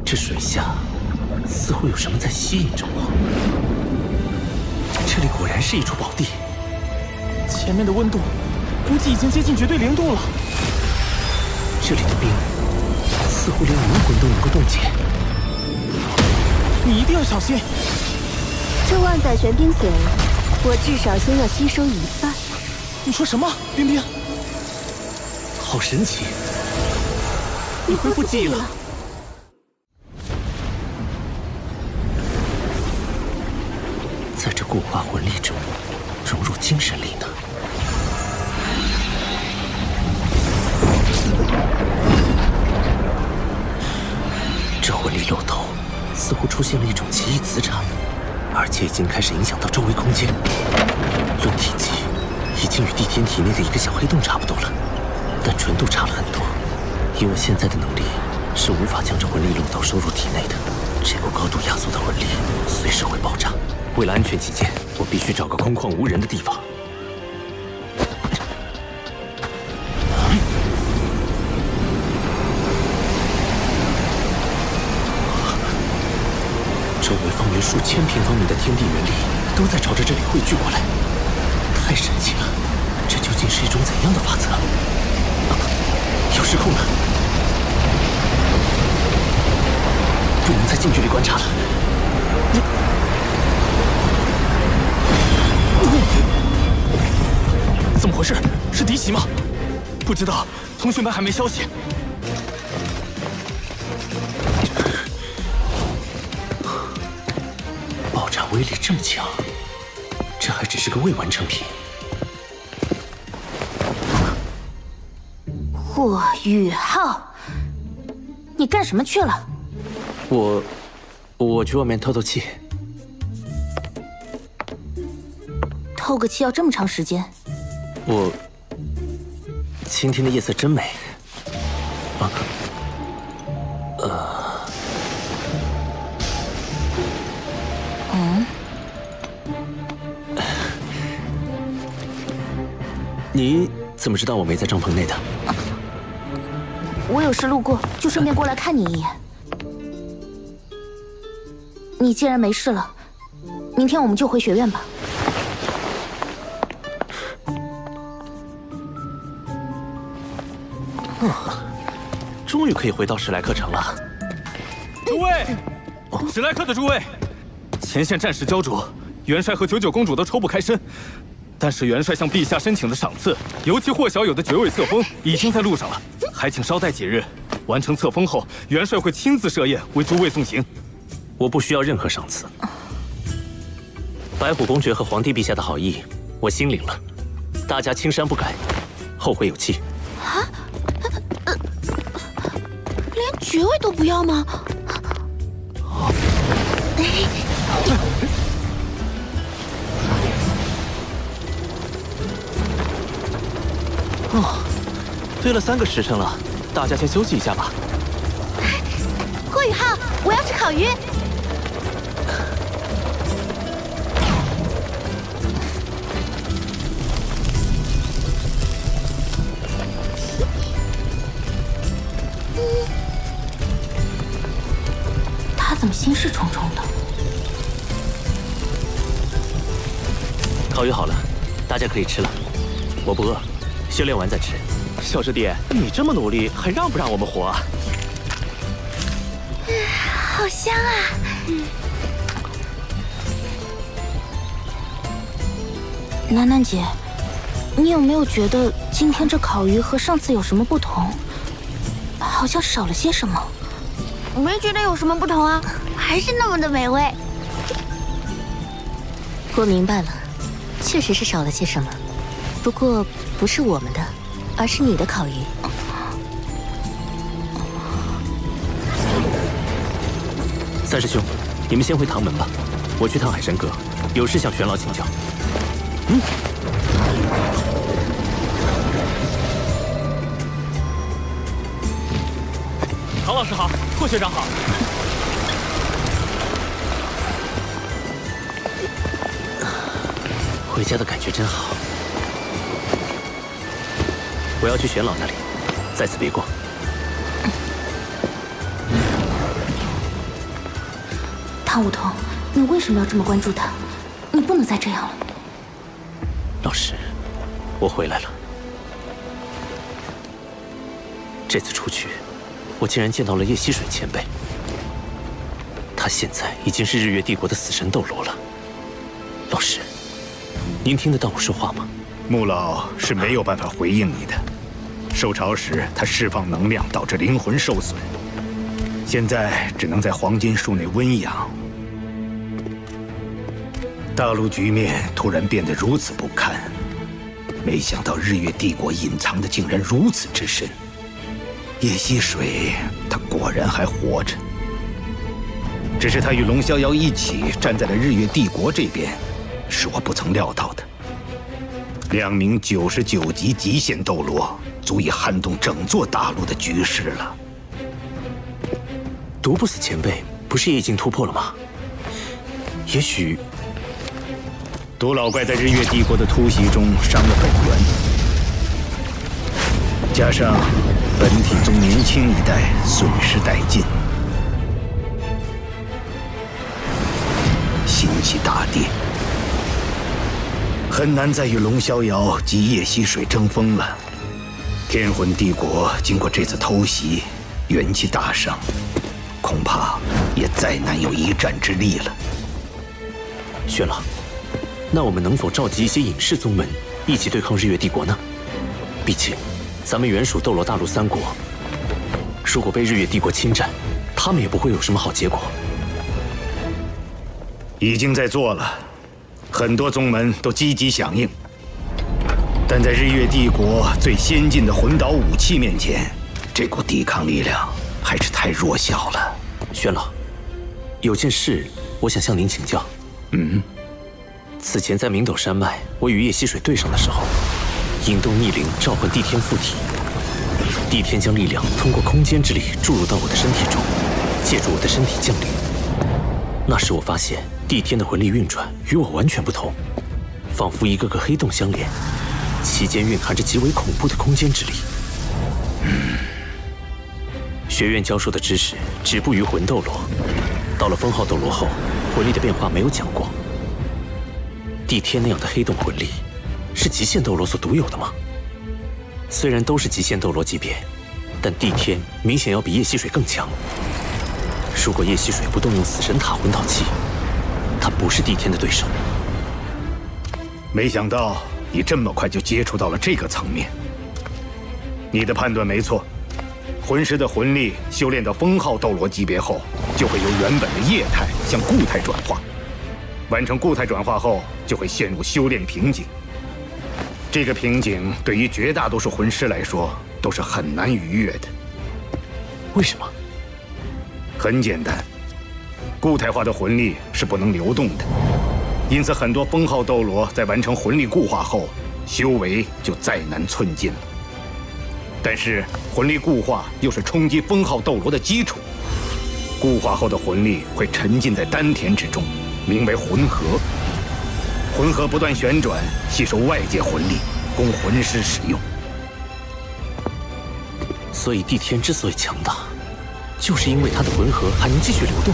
这水下似乎有什么在吸引着我。这里果然是一处宝地。前面的温度估计已经接近绝对0度了。这里的冰似乎连灵魂都能够冻结。你一定要小心。这万载玄冰水，我至少先要吸收一半。你说什么，冰冰？好神奇！你恢复记忆了。在这固化魂力中融入精神力呢？这魂力漏斗似乎出现了一种奇异磁场，而且已经开始影响到周围空间。论体积，已经与地天体内的一个小黑洞差不多了，但纯度差了很多。以我现在的能力，是无法将这魂力漏斗收入体内的。这股高度压缩的魂力随时会爆炸。为了安全起见，我必须找个空旷无人的地方。周围方圆数千平方米的天地元力都在朝着这里汇聚过来，太神奇了！这究竟是一种怎样的法则？有失控了，不能再近距离观察了。怎么回事？是敌袭吗？不知道，同学们还没消息。爆炸威力这么强，这还只是个未完成品。霍雨浩，你干什么去了？我去外面透透气。透个气要这么长时间？今天的夜色真美。你怎么知道我没在帐篷内的？我有事路过，就顺便过来看你一眼。你既然没事了，明天我们就回学院吧。终于可以回到史莱克城了。诸位，史莱克的诸位，前线战事焦灼，元帅和99公主都抽不开身。但是元帅向陛下申请的赏赐，尤其霍小友的绝味册封已经在路上了，还请稍待几日。完成册封后，元帅会亲自设宴为诸位送行。我不需要任何赏赐。白虎公爵和皇帝陛下的好意，我心领了。大家青山不改，后会有期。啊？连爵位都不要吗？飞了3个时辰了，大家先休息一下吧。霍雨浩，我要吃烤鱼。他怎么心事重重的？烤鱼好了，大家可以吃了。我不饿，修炼完再吃。小师弟，你这么努力，还让不让我们活啊？好香啊！楠楠姐，你有没有觉得今天这烤鱼和上次有什么不同？好像少了些什么。没觉得有什么不同啊，还是那么的美味。我明白了，确实是少了些什么，不过不是我们的，而是你的烤鱼。三师兄，你们先回唐门吧，我去趟海神阁，有事向玄老请教。唐老师好，霍学长好。回家的感觉真好。我要去玄老那里，在此别过。韩武桐，你为什么要这么关注他？你不能再这样了。老师，我回来了。这次出去，我竟然见到了叶溪水前辈。他现在已经是日月帝国的死神斗罗了。老师，您听得到我说话吗？穆老是没有办法回应你的。受潮时，他释放能量导致灵魂受损，现在只能在黄金树内温养。大陆局面突然变得如此不堪，没想到日月帝国隐藏的竟然如此之深。叶溪水，他果然还活着，只是他与龙逍遥一起站在了日月帝国这边，是我不曾料到的。2名99级极限斗罗，足以撼动整座大陆的局势了。毒不死前辈不是也已经突破了吗？也许毒老怪在日月帝国的突袭中伤了本源，加上本体宗年轻一代损失殆尽，心气大跌，很难再与龙逍遥及叶溪水争锋了。天魂帝国经过这次偷袭，元气大伤，恐怕也再难有一战之力了。玄老，那我们能否召集一些隐士宗门，一起对抗日月帝国呢？毕竟，咱们原属斗罗大陆3国，如果被日月帝国侵占，他们也不会有什么好结果。已经在做了，很多宗门都积极响应，但在日月帝国最先进的魂导武器面前，这股抵抗力量还是太弱小了。玄老，有件事我想向您请教。此前在明斗山脉，我与叶溪水对上的时候，引动逆灵召唤帝天附体，帝天将力量通过空间之力注入到我的身体中，借助我的身体降临。那时我发现帝天的魂力运转与我完全不同，仿佛一个个黑洞相连，其间蕴含着极为恐怖的空间之力。学院教授的知识止步于魂斗罗，到了封号斗罗后，魂力的变化没有讲过。帝天那样的黑洞魂力，是极限斗罗所独有的吗？虽然都是极限斗罗级别，但帝天明显要比叶溪水更强。如果叶溪水不动用死神塔魂导器，他不是帝天的对手。没想到你这么快就接触到了这个层面。你的判断没错，魂师的魂力修炼到封号斗罗级别后，就会由原本的液态向固态转化。完成固态转化后，就会陷入修炼瓶颈。这个瓶颈对于绝大多数魂师来说都是很难逾越的。为什么？很简单，固态化的魂力是不能流动的，因此很多封号斗罗在完成魂力固化后，修为就再难寸进了。但是魂力固化又是冲击封号斗罗的基础，固化后的魂力会沉浸在丹田之中，名为魂核。魂核不断旋转，吸收外界魂力，供魂师使用。所以帝天之所以强大，就是因为他的魂核还能继续流动。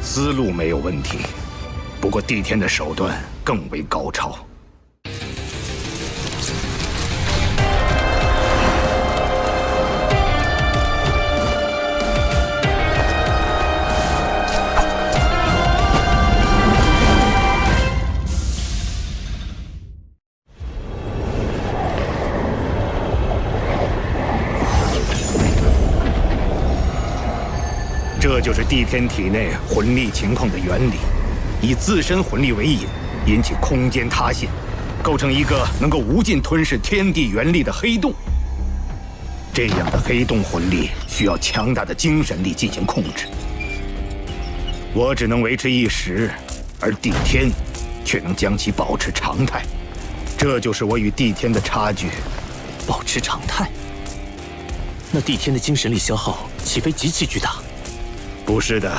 思路没有问题，不过帝天的手段更为高超。这就是帝天体内魂力情况的原理，以自身魂力为引，引起空间塌陷，构成一个能够无尽吞噬天地元力的黑洞。这样的黑洞魂力需要强大的精神力进行控制，我只能维持一时，而帝天却能将其保持常态。这就是我与帝天的差距。保持常态？那帝天的精神力消耗岂非极其巨大？不是的，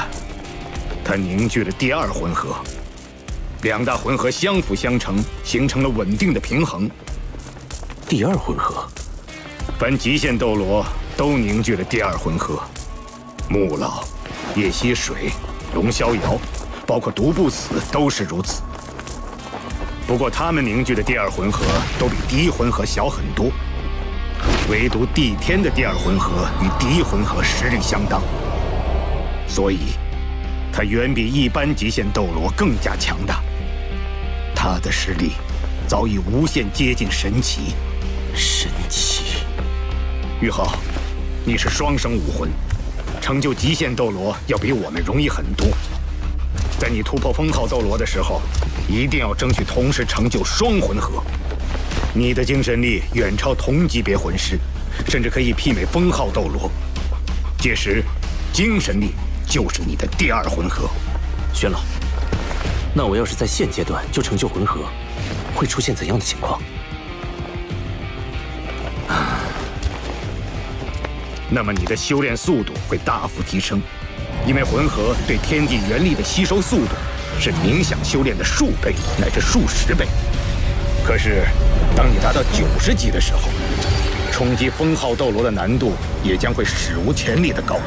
它凝聚了第二魂核，2大魂核相辅相成，形成了稳定的平衡。第二魂核，凡极限斗罗都凝聚了第二魂核。穆老、叶溪水龙逍遥，包括独不死都是如此。不过他们凝聚的第二魂核都比第一魂核小很多，唯独帝天的第二魂核与第一魂核实力相当，所以他远比一般极限斗罗更加强大。他的实力早已无限接近神奇。神奇！玉浩，你是双生武魂，成就极限斗罗要比我们容易很多。在你突破封号斗罗的时候，一定要争取同时成就双魂核。你的精神力远超同级别魂师，甚至可以媲美封号斗罗。届时，精神力就是你的第二魂核。玄老，那我要是在现阶段就成就魂核，会出现怎样的情况？那么你的修炼速度会大幅提升，因为魂核对天地元力的吸收速度是冥想修炼的数倍乃至数十倍。可是，当你达到90级的时候，冲击封号斗罗的难度也将会史无前例的高，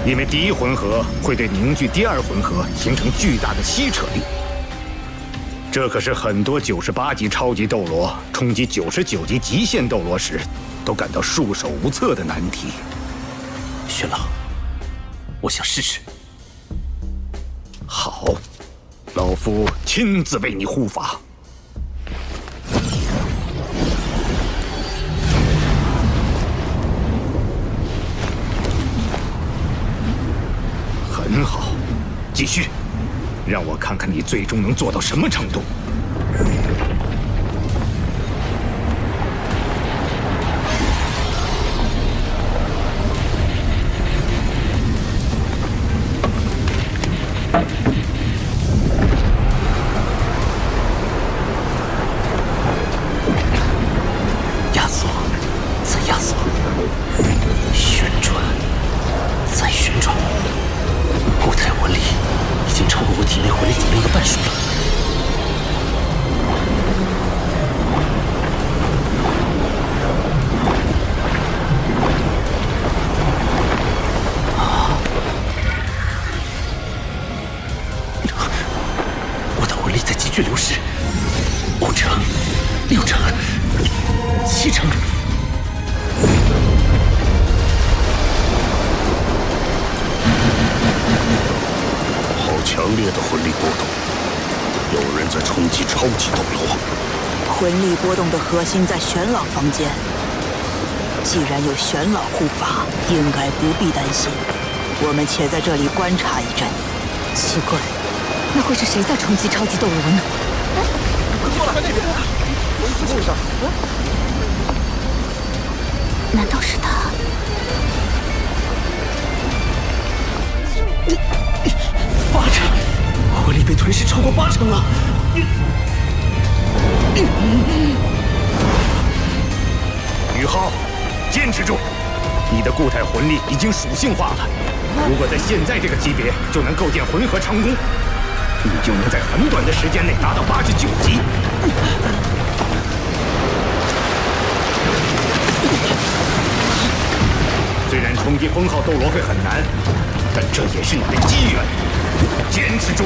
因为第一魂核会对凝聚第二魂核形成巨大的吸扯力。这可是很多98级超级斗罗冲击99级极限斗罗时都感到束手无策的难题。玄老，我想试试。好，老夫亲自为你护法。很好，继续，让我看看你最终能做到什么程度。压缩，再压缩，旋转，再旋转。固态魂力已经超过我体内魂力总量的半数了。我的魂力在急剧流失，5成、6成、7成。强烈的魂力波动，有人在冲击超级斗罗。魂力波动的核心在玄老房间，既然有玄老护法，应该不必担心。我们且在这里观察一阵。奇怪，那会是谁在冲击超级斗罗呢？难道是他？8成，魂力被吞噬超过8成了。宇浩，坚持住！你的固态魂力已经属性化了，如果在现在这个级别就能构建魂核长弓，你就能在很短的时间内达到89级。虽然冲击封号斗罗会很难，但这也是你的机缘，坚持住！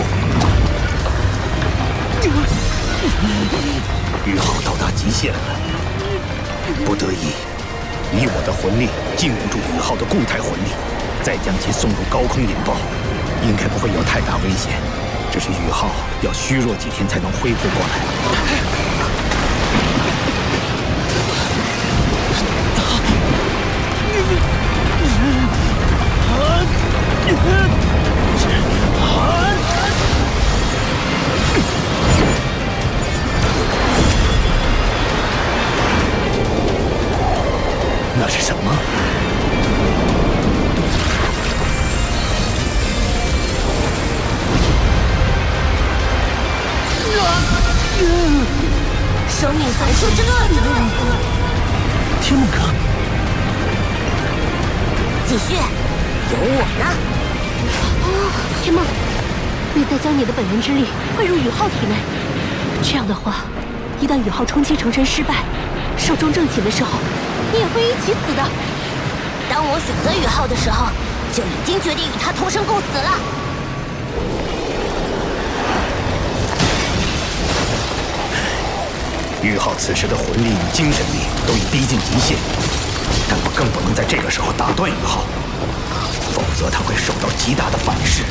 宇浩到达极限了，不得已，以我的魂力禁锢住宇浩的固态魂力，再将其送入高空引爆，应该不会有太大危险。只是宇浩要虚弱几天才能恢复过来。那是什么？生命反射之恶！天梦阁，继续，有我呢。天梦，你再将你的本源之力汇入宇浩体内，这样的话，一旦宇浩冲击成神失败，寿终正寝的时候，你也会一起死的。当我选择宇浩的时候，就已经决定与他同生共死了。玉浩此时的魂力与精神力都已逼近极限，但我更不能在这个时候打断玉浩，否则他会受到极大的反噬。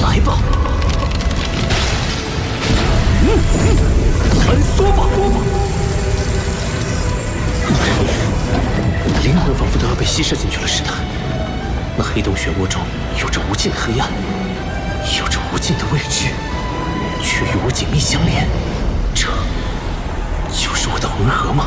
来吧，穿梭吧！灵魂仿佛都要被吸摄进去了似的。那黑洞漩涡中有着无尽的黑暗，有着无尽的未知，却与我紧密相连。这就是我的魂核吗？